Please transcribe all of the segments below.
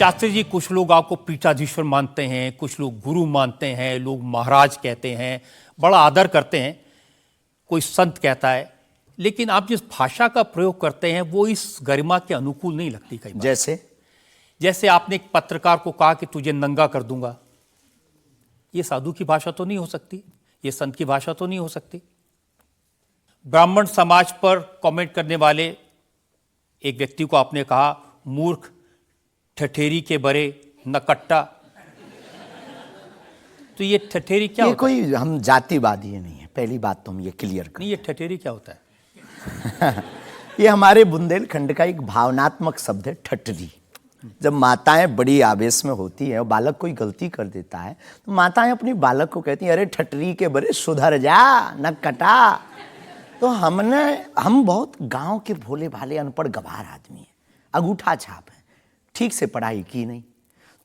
शास्त्री जी, कुछ लोग आपको पीठाधीश्वर मानते हैं, कुछ लोग गुरु मानते हैं, लोग महाराज कहते हैं, बड़ा आदर करते हैं, कोई संत कहता है, लेकिन आप जिस भाषा का प्रयोग करते हैं वो इस गरिमा के अनुकूल नहीं लगती कई बार। जैसे आपने एक पत्रकार को कहा कि तुझे नंगा कर दूंगा, ये साधु की भाषा तो नहीं हो सकती, ये संत की भाषा तो नहीं हो सकती। ब्राह्मण समाज पर कमेंट करने वाले एक व्यक्ति को आपने कहा मूर्ख, ठठेरी के बरे, नकट्टा। तो ये ठठेरी क्या होता है? कोई हम जातिवादी नहीं है, पहली बात तो हम ये क्लियर करें। नहीं, ये ठठेरी क्या होता है? ये हमारे बुंदेलखंड का एक भावनात्मक शब्द है, ठठरी। जब माताएं बड़ी आवेश में होती हैं और बालक कोई गलती कर देता है तो माताएं अपनी बालक को कहती हैं, अरे ठठरी के बरे सुधर जा, नकटा। तो हम बहुत गांव के भोले भाले अनपढ़ गवार आदमी हैं, अंगूठा छाप है, ठीक से पढ़ाई की नहीं,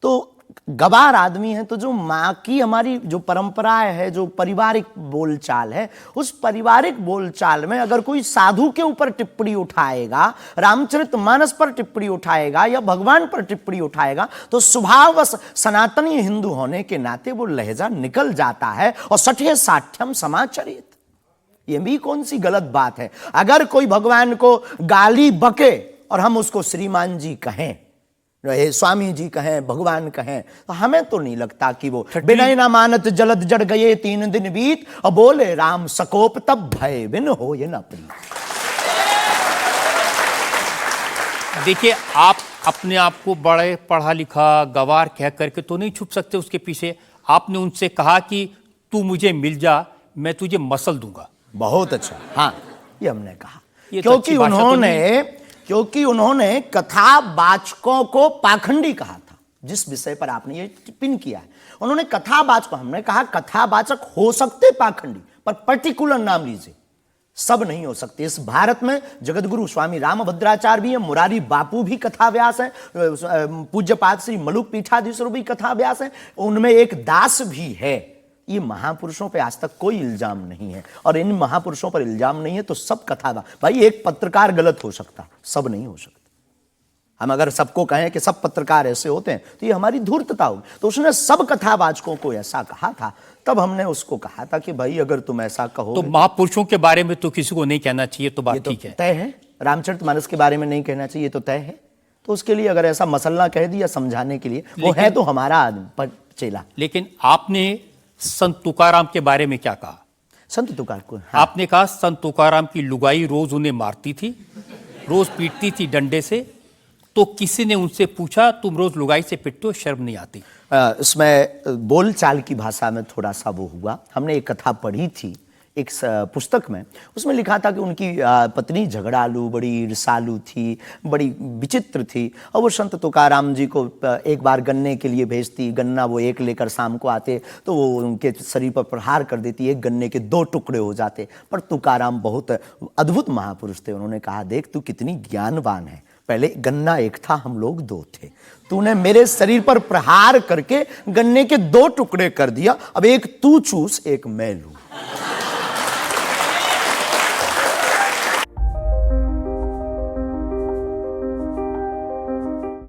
तो गवार आदमी है। तो जो माँ की हमारी जो परंपराएं है, जो पारिवारिक बोलचाल है, उस पारिवारिक बोलचाल में अगर कोई साधु के ऊपर टिप्पणी उठाएगा, रामचरितमानस पर टिप्पणी उठाएगा या भगवान पर टिप्पणी उठाएगा, तो स्वभाववश सनातनी हिंदू होने के नाते वो लहजा निकल जाता है और सठे साठ्यम समाचरित। ये भी कौन सी गलत बात है? अगर कोई भगवान को गाली बके और हम उसको श्रीमान जी कहें, स्वामी जी कहें, भगवान कहें, तो हमें तो नहीं लगता कि वो बिना ना मानत जलद जड़ गए 3 दिन बीत और बोले राम सकोप तब भय बिन हो ये न प्रीत। देखिए, आप अपने आप को बड़े पढ़ा लिखा गवार कह करके तो नहीं छुप सकते उसके पीछे। आपने उनसे कहा कि तू मुझे मिल जा, मैं तुझे मसल दूंगा। बहुत अच्छा, हाँ, ये हमने कहा क्योंकि उन्होंने कथावाचकों को पाखंडी कहा था, जिस विषय पर आपने ये टिप्पणी किया है। उन्होंने कथावाचकों, हमने कहा कथावाचक हो सकते पाखंडी, पर पर्टिकुलर नाम लीजिए, सब नहीं हो सकते। इस भारत में जगतगुरु स्वामी रामभद्राचार्य भी है, मुरारी बापू भी कथाव्यास है, पूज्यपाद श्री मलुक पीठाधीश्वर भी कथाव्यास है, उनमें एक दास भी है। ये महापुरुषों पे आज तक कोई इल्जाम नहीं है, और इन महापुरुषों पर इल्जाम नहीं है तो सब कथा। भाई, एक पत्रकार गलत हो सकता, सब नहीं हो सकता। हम अगर सबको कहें कि सब पत्रकार ऐसे होते हैं तो ये हमारी धूर्तता होगी। तो उसने सब कथावाचकों को ऐसा कहा था, तब हमने उसको कहा था कि भाई अगर तुम ऐसा कहो तो महापुरुषों के बारे में तो किसी को नहीं कहना चाहिए, तो बात ठीक है, तय है। रामचरितमानस के बारे में नहीं कहना चाहिए तो तय है। तो उसके लिए अगर ऐसा मसला कह दिया समझाने के लिए, वो है तो हमारा आदमी चेला। लेकिन आपने संत तुकाराम के बारे में क्या कहा? संत तुकार को आपने कहा संत तुकाराम की लुगाई रोज उन्हें मारती थी, रोज पीटती थी डंडे से। तो किसी ने उनसे पूछा, तुम रोज लुगाई से पिटते हो, शर्म नहीं आती? इसमें बोलचाल की भाषा में थोड़ा सा वो हुआ। हमने एक कथा पढ़ी थी एक पुस्तक में, उसमें लिखा था कि उनकी पत्नी झगड़ालू, बड़ी ईर्षालु थी, बड़ी विचित्र थी, और वो संत तुकाराम जी को एक बार गन्ने के लिए भेजती, गन्ना वो एक लेकर शाम को आते तो वो उनके शरीर पर प्रहार कर देती, एक गन्ने के 2 टुकड़े हो जाते। पर तुकाराम बहुत अद्भुत महापुरुष थे, उन्होंने कहा, देख तू कितनी ज्ञानवान है, पहले गन्ना एक था, हम लोग 2 थे, तूने मेरे शरीर पर प्रहार करके गन्ने के 2 टुकड़े कर दिया, अब एक तू चूस एक मैं लूं।